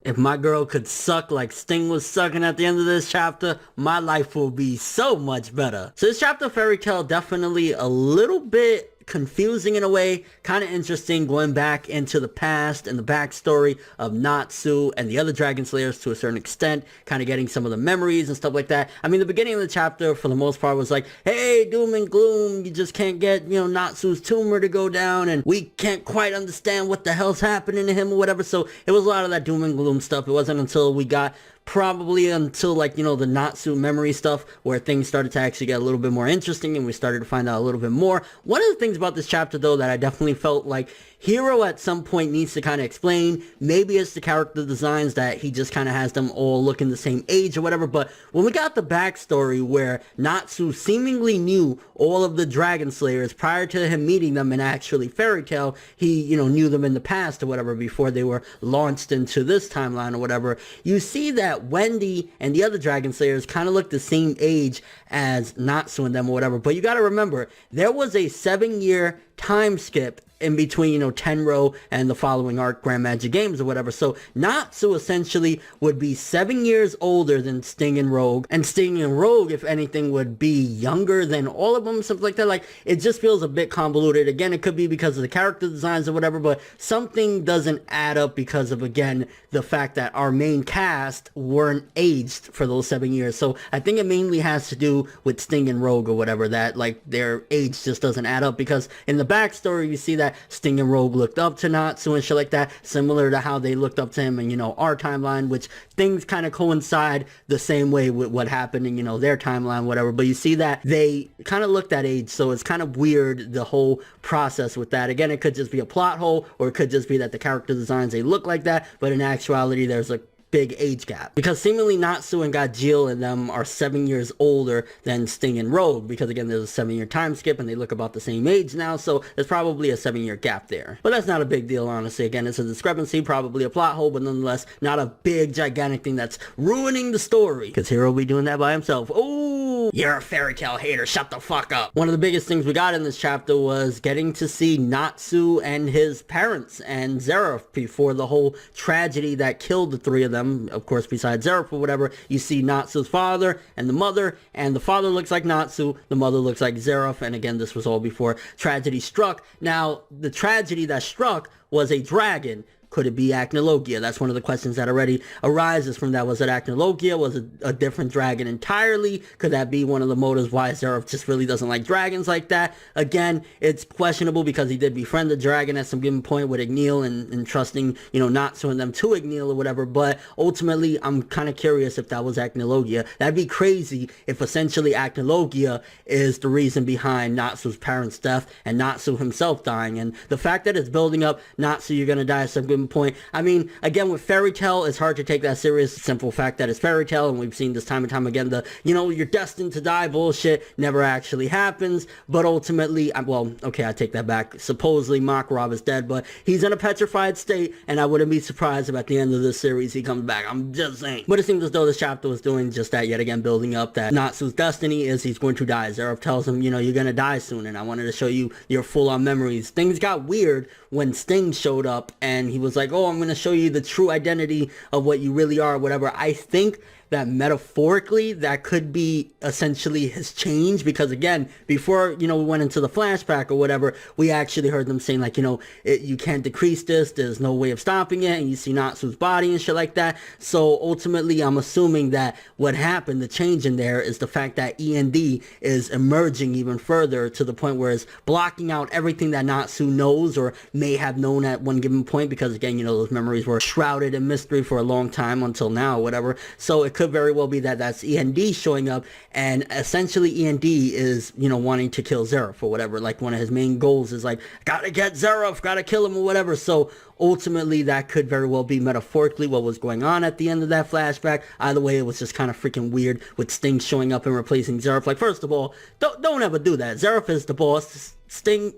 If my girl could suck like Sting was sucking at the end of this chapter, my life will be so much better. So this chapter of Fairy Tail definitely a little bit confusing in a way, kind of interesting, going back into the past and the backstory of Natsu and the other Dragon Slayers to a certain extent, kind of getting some of the memories and stuff like that. I mean, the beginning of the chapter, for the most part, was like, hey, doom and gloom, you just can't get, Natsu's tumor to go down, and we can't quite understand what the hell's happening to him or whatever. So it was a lot of that doom and gloom stuff. It wasn't until we got probably until the Natsu memory stuff where things started to actually get a little bit more interesting and we started to find out a little bit more. One of the things about this chapter though that I definitely felt like Hiro at some point needs to kind of explain, maybe it's the character designs that he just kind of has them all looking the same age or whatever, but when we got the backstory where Natsu seemingly knew all of the Dragon Slayers prior to him meeting them in actually Fairy Tail, he, knew them in the past or whatever before they were launched into this timeline or whatever, you see that Wendy and the other Dragon Slayers kind of look the same age as Natsu and them or whatever, but you gotta remember, there was a 7-year time skip in between, Tenro and the following arc, Grand Magic Games or whatever. So Natsu essentially would be 7 years older than Sting and Rogue. And Sting and Rogue, if anything, would be younger than all of them, something like that. Like, it just feels a bit convoluted. Again, it could be because of the character designs or whatever, but something doesn't add up because of, again, the fact that our main cast weren't aged for those 7 years. So I think it mainly has to do with Sting and Rogue or whatever, that, like, their age just doesn't add up, because in the backstory, you see that Sting and Rogue looked up to Natsu and shit like that, similar to how they looked up to him in, our timeline, which things kind of coincide the same way with what happened in, their timeline, whatever. But you see that they kind of look that age, so it's kind of weird, the whole process with that. Again, it could just be a plot hole, or it could just be that the character designs, they look like that, but in actuality, there's a big age gap, because seemingly Natsu and Gajeel and them are 7 years older than Sting and Rogue, because again there's a 7-year time skip and they look about the same age now, so there's probably a 7-year gap there. But that's not a big deal, honestly. Again, it's a discrepancy, probably a plot hole, but nonetheless not a big gigantic thing that's ruining the story, because Hiro will be doing that by himself. Oh, you're a Fairy Tail hater, shut the fuck up. One of the biggest things we got in this chapter was getting to see Natsu and his parents and Zeref before the whole tragedy that killed the three of them. Of course, besides Zeref or whatever, you see Natsu's father and the father looks like Natsu, the mother looks like Zeref, and again, this was all before tragedy struck. Now, the tragedy that struck was a dragon. Could it be Acnologia? That's one of the questions that already arises from that. Was it Acnologia? Was it a different dragon entirely? Could that be one of the motives why Zeref just really doesn't like dragons like that? Again, it's questionable because he did befriend the dragon at some given point with Dragneel and trusting, Natsu and them to Dragneel or whatever, but ultimately, I'm kind of curious if that was Acnologia. That'd be crazy if essentially Acnologia is the reason behind Natsu's parents' death and Natsu himself dying, and the fact that it's building up, Natsu, you're gonna die at some given point. I mean, again, with Fairy Tail, it's hard to take that serious. Simple fact that it's Fairy Tail, and we've seen this time and time again, the, you're destined to die bullshit never actually happens, but ultimately, well, okay, I take that back. Supposedly, Makarov is dead, but he's in a petrified state, and I wouldn't be surprised if at the end of this series he comes back. I'm just saying. But it seems as though this chapter was doing just that, yet again, building up that Natsu's destiny is he's going to die. Zeref tells him, you're gonna die soon, and I wanted to show you your full-on memories. Things got weird when Sting showed up, and he was like, oh, I'm going to show you the true identity of what you really are, whatever. I think that metaphorically that could be essentially his change, because again, before we went into the flashback or whatever, we actually heard them saying like, you can't decrease this, there's no way of stopping it, and you see Natsu's body and shit like that. So ultimately, I'm assuming that what happened, the change in there, is the fact that END is emerging even further to the point where it's blocking out everything that Natsu knows or may have known at one given point, because again, those memories were shrouded in mystery for a long time until now or whatever. So it could very well be that that's END showing up, and essentially END is, wanting to kill Zeref or whatever. Like, one of his main goals is like, gotta get Zeref, gotta kill him or whatever. So ultimately, that could very well be metaphorically what was going on at the end of that flashback. Either way, it was just kind of freaking weird with Sting showing up and replacing Zeref. Like, first of all, don't ever do that. Zeref is the boss. Sting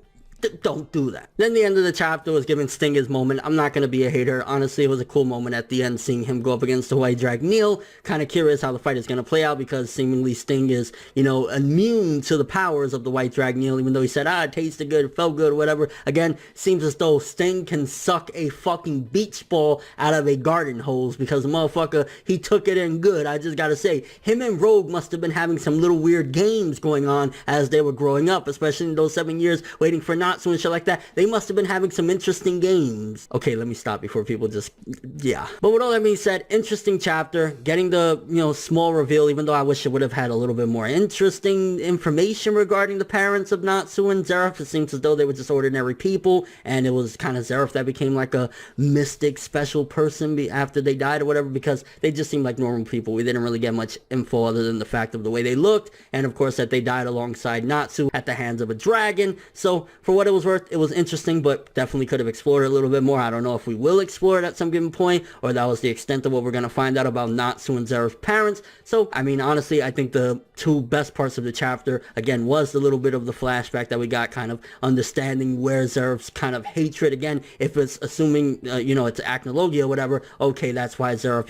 don't do that. Then the end of the chapter was giving Sting his moment. I'm not going to be a hater. Honestly, it was a cool moment at the end, seeing him go up against the White Dragneel. Kind of curious how the fight is going to play out, because seemingly Sting is, immune to the powers of the White Dragneel, even though he said, it tasted good, it felt good, whatever. Again, seems as though Sting can suck a fucking beach ball out of a garden hose, because the motherfucker, he took it in good. I just gotta say, him and Rogue must have been having some little weird games going on as they were growing up, especially in those 7 years waiting for Natsu and shit like that. They must have been having some interesting games. Okay, let me stop before people just, yeah. But with all that being said, interesting chapter, getting the, small reveal, even though I wish it would have had a little bit more interesting information regarding the parents of Natsu and Zeref. It seems as though they were just ordinary people, and it was kind of Zeref that became like a mystic special person after they died or whatever, because they just seemed like normal people. We didn't really get much info other than the fact of the way they looked, and of course that they died alongside Natsu at the hands of a dragon. So for what it was worth, it was interesting, but definitely could have explored it a little bit more. I don't know if we will explore it at some given point, or that was the extent of what we're going to find out about Natsu and Zeref's parents. So, I mean, honestly, I think the two best parts of the chapter, again, was the little bit of the flashback that we got, kind of understanding where Zeref's kind of hatred, again, if it's assuming, it's acnologia or whatever, okay, that's why Zeref,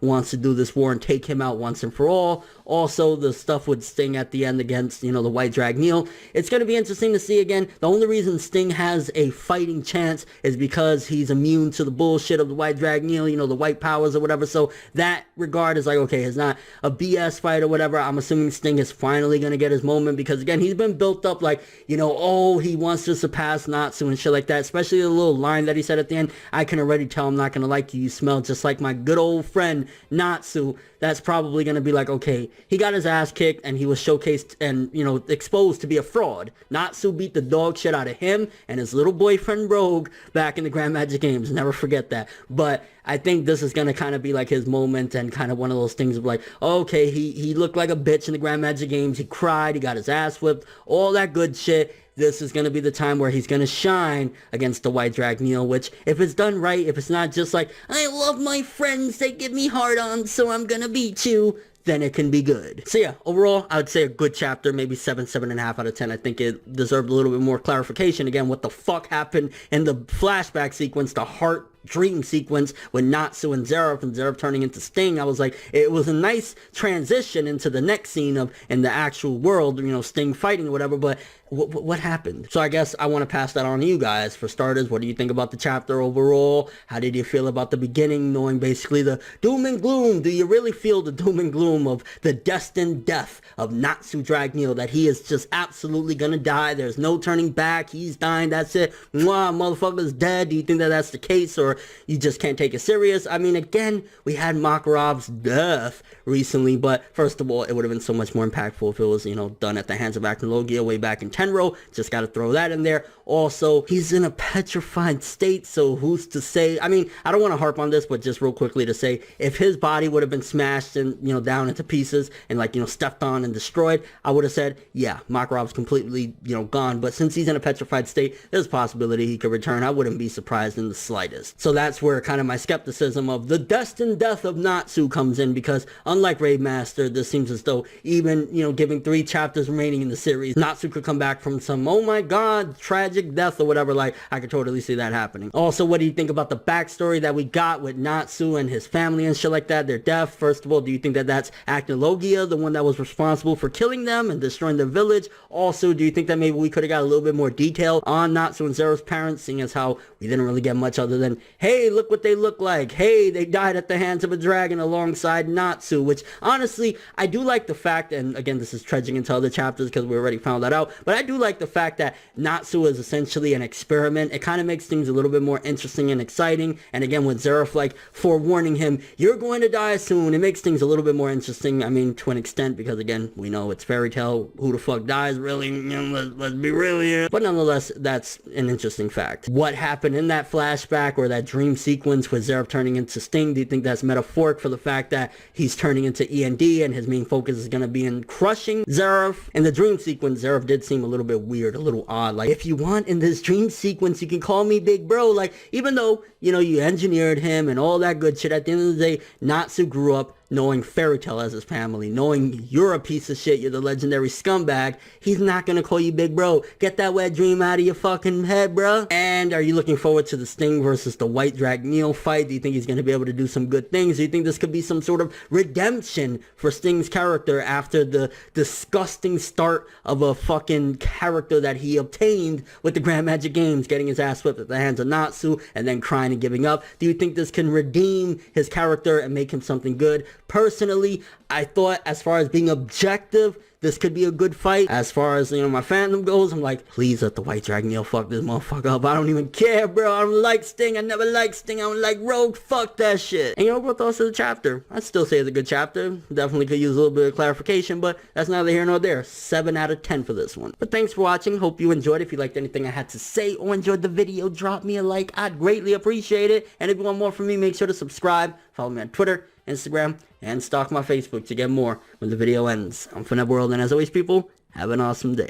wants to do this war and take him out once and for all. Also, the stuff with Sting at the end against, the White Dragneel. It's going to be interesting to see again. The only reason Sting has a fighting chance is because he's immune to the bullshit of the White Dragneel, the white powers or whatever. So that regard is like, okay, it's not a BS fight or whatever. I'm assuming Sting is finally going to get his moment, because again, he's been built up like, he wants to surpass Natsu and shit like that. Especially the little line that he said at the end, I can already tell I'm not going to like you. You smell just like my good old friend Natsu. That's probably going to be like, okay, he got his ass kicked and he was showcased and, exposed to be a fraud. Natsu beat the dog shit out of him and his little boyfriend Rogue back in the Grand Magic Games. Never forget that. But I think this is going to kind of be like his moment, and kind of one of those things of like, okay, he looked like a bitch in the Grand Magic Games. He cried. He got his ass whipped. All that good shit. This is going to be the time where he's going to shine against the White Dragneel, which, if it's done right, if it's not just like, I love my friends, they give me hard-ons, so I'm going to beat you, then it can be good. So yeah, overall, I would say a good chapter, maybe 7.5 out of 10. I think it deserved a little bit more clarification. Again, what the fuck happened in the flashback sequence, the heart dream sequence with Natsu and Zeref turning into Sting. I was like, it was a nice transition into the next scene of in the actual world, Sting fighting or whatever, but what happened? So I guess I want to pass that on to you guys. For starters, what do you think about the chapter overall? How did you feel about the beginning, knowing basically the doom and gloom? Do you really feel the doom and gloom of the destined death of Natsu Dragneel, that he is just absolutely gonna die? There's no turning back. He's dying. That's it. Mwah, motherfucker's dead. Do you think that that's the case, or you just can't take it serious? I mean, again, we had Makarov's death recently, but first of all, it would have been so much more impactful if it was, done at the hands of Acnologia way back in Tenro. Just gotta throw that in there. Also, he's in a petrified state, so who's to say? I mean, I don't want to harp on this, but just real quickly to say, if his body would have been smashed and, down into pieces and like, stepped on and destroyed, I would have said, yeah, Makarov's completely, gone. But since he's in a petrified state, there's a possibility he could return. I wouldn't be surprised in the slightest. So that's where kind of my skepticism of the destined death of Natsu comes in, because unlike Raid Master, this seems as though even, giving 3 chapters remaining in the series, Natsu could come back from some, oh my god, tragic death or whatever. Like, I could totally see that happening. Also, what do you think about the backstory that we got with Natsu and his family and shit like that? Their death. First of all, do you think that that's Acnologia, the one that was responsible for killing them and destroying the village? Also, do you think that maybe we could have got a little bit more detail on Natsu and Zeref's parents, seeing as how we didn't really get much other than, hey, look what they look like. Hey, they died at the hands of a dragon alongside Natsu, which honestly, I do like the fact, and again, this is trudging into other chapters because we already found that out, but I do like the fact that Natsu is essentially an experiment. It kind of makes things a little bit more interesting and exciting. And again, with Zeref like forewarning him, you're going to die soon, it makes things a little bit more interesting. I mean, to an extent, because again, we know it's fairy tale. Who the fuck dies, really? Let's be real here. But nonetheless, that's an interesting fact. What happened in that flashback or that dream sequence with Zeref turning into Sting? Do you think that's metaphoric for the fact that he's turning into END and his main focus is going to be in crushing Zeref? In the dream sequence, Zeref did seem a little bit weird, a little odd. Like, if you want in this dream sequence, you can call me big bro. Like, even though, you engineered him and all that good shit, at the end of the day, Natsu grew up knowing Fairy Tail as his family, knowing you're a piece of shit, you're the legendary scumbag, he's not gonna call you big bro. Get that wet dream out of your fucking head, bro. And are you looking forward to the Sting versus the White Dragneel fight? Do you think he's gonna be able to do some good things? Do you think this could be some sort of redemption for Sting's character after the disgusting start of a fucking character that he obtained with the Grand Magic Games, getting his ass whipped at the hands of Natsu and then crying and giving up? Do you think this can redeem his character and make him something good? Personally, I thought, as far as being objective, this could be a good fight. As far as, my fandom goes, I'm like, please let the White Dragneel fuck this motherfucker up. I don't even care, bro. I don't like Sting. I never liked Sting. I don't like Rogue. Fuck that shit. And what thoughts of the chapter? I'd still say it's a good chapter. Definitely could use a little bit of clarification, but that's neither here nor there. 7 out of 10 for this one. But thanks for watching. Hope you enjoyed. If you liked anything I had to say or enjoyed the video, drop me a like. I'd greatly appreciate it. And if you want more from me, make sure to subscribe. Follow me on Twitter, Instagram, and stalk my Facebook to get more when the video ends. I'm ForneverWorld, and as always, people, have an awesome day.